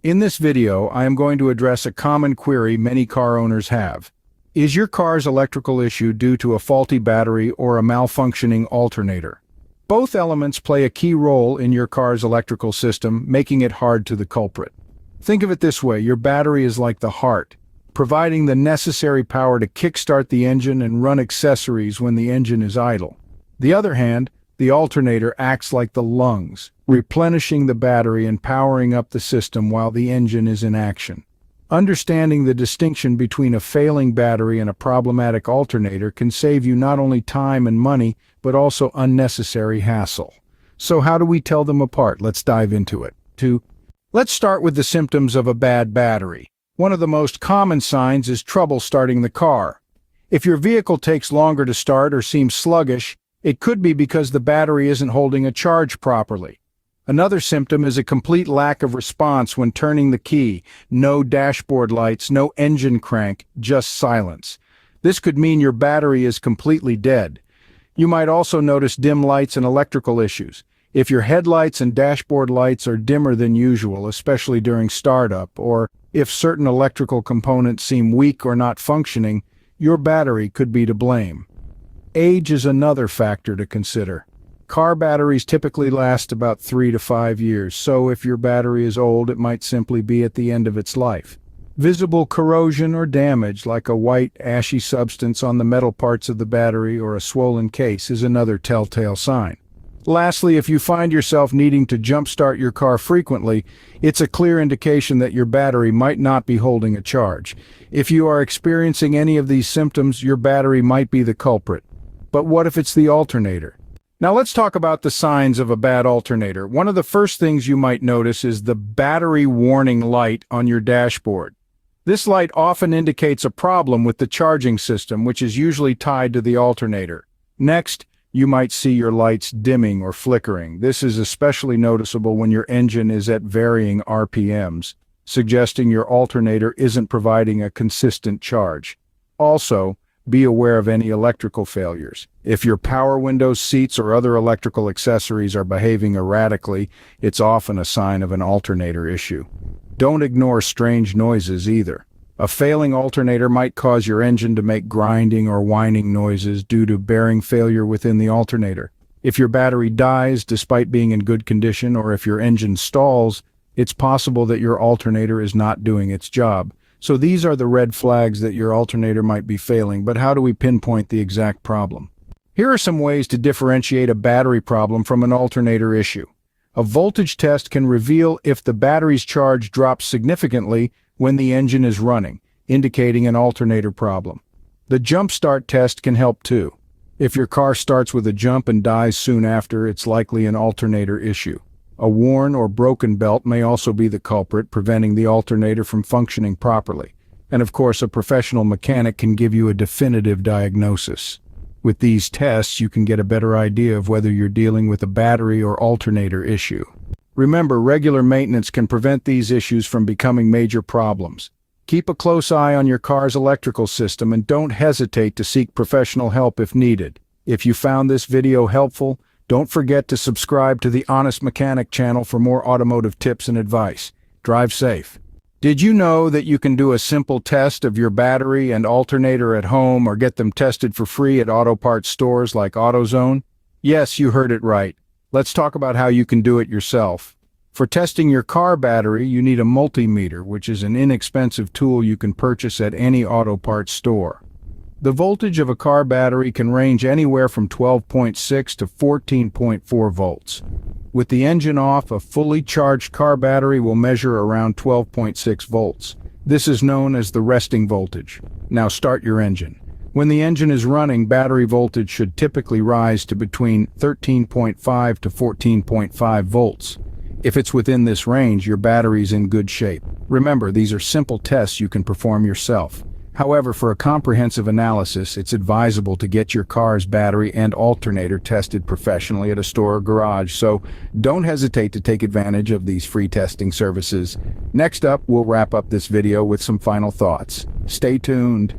In this video, I am going to address a common query many car owners have. Is your car's electrical issue due to a faulty battery or a malfunctioning alternator? Both elements play a key role in your car's electrical system, making it hard to the culprit. Think of it this way: your battery is like the heart, providing the necessary power to kickstart the engine and run accessories when the engine is idle. The other hand, the alternator acts like the lungs, replenishing the battery and powering up the system while the engine is in action. Understanding the distinction between a failing battery and a problematic alternator can save you not only time and money, but also unnecessary hassle. So how do we tell them apart? Let's dive into it. Let's start with the symptoms of a bad battery. One of the most common signs is trouble starting the car. If your vehicle takes longer to start or seems sluggish, it could be because the battery isn't holding a charge properly. Another symptom is a complete lack of response when turning the key. No dashboard lights, no engine crank, just silence. This could mean your battery is completely dead. You might also notice dim lights and electrical issues. If your headlights and dashboard lights are dimmer than usual, especially during startup, or if certain electrical components seem weak or not functioning, your battery could be to blame. Age is another factor to consider. Car batteries typically last about 3 to 5 years, so if your battery is old, it might simply be at the end of its life. Visible corrosion or damage, like a white, ashy substance on the metal parts of the battery or a swollen case, is another telltale sign. Lastly, if you find yourself needing to jump-start your car frequently, it's a clear indication that your battery might not be holding a charge. If you are experiencing any of these symptoms, your battery might be the culprit. But what if it's the alternator? Now let's talk about the signs of a bad alternator. One of the first things you might notice is the battery warning light on your dashboard. This light often indicates a problem with the charging system, which is usually tied to the alternator. Next, you might see your lights dimming or flickering. This is especially noticeable when your engine is at varying RPMs, suggesting your alternator isn't providing a consistent charge. Also, be aware of any electrical failures. If your power windows, seats, or other electrical accessories are behaving erratically, it's often a sign of an alternator issue. Don't ignore strange noises either. A failing alternator might cause your engine to make grinding or whining noises due to bearing failure within the alternator. If your battery dies despite being in good condition, or if your engine stalls, it's possible that your alternator is not doing its job. So these are the red flags that your alternator might be failing, but how do we pinpoint the exact problem? Here are some ways to differentiate a battery problem from an alternator issue. A voltage test can reveal if the battery's charge drops significantly when the engine is running, indicating an alternator problem. The jump start test can help too. If your car starts with a jump and dies soon after, it's likely an alternator issue. A worn or broken belt may also be the culprit, preventing the alternator from functioning properly. And of course, a professional mechanic can give you a definitive diagnosis. With these tests, you can get a better idea of whether you're dealing with a battery or alternator issue. Remember, regular maintenance can prevent these issues from becoming major problems. Keep a close eye on your car's electrical system and don't hesitate to seek professional help if needed. If you found this video helpful, don't forget to subscribe to the Honest Mechanic channel for more automotive tips and advice. Drive safe. Did you know that you can do a simple test of your battery and alternator at home or get them tested for free at auto parts stores like AutoZone? Yes, you heard it right. Let's talk about how you can do it yourself. For testing your car battery, you need a multimeter, which is an inexpensive tool you can purchase at any auto parts store. The voltage of a car battery can range anywhere from 12.6 to 14.4 volts. With the engine off, a fully charged car battery will measure around 12.6 volts. This is known as the resting voltage. Now start your engine. When the engine is running, battery voltage should typically rise to between 13.5 to 14.5 volts. If it's within this range, your battery's in good shape. Remember, these are simple tests you can perform yourself. However, for a comprehensive analysis, it's advisable to get your car's battery and alternator tested professionally at a store or garage, so don't hesitate to take advantage of these free testing services. Next up, we'll wrap up this video with some final thoughts. Stay tuned.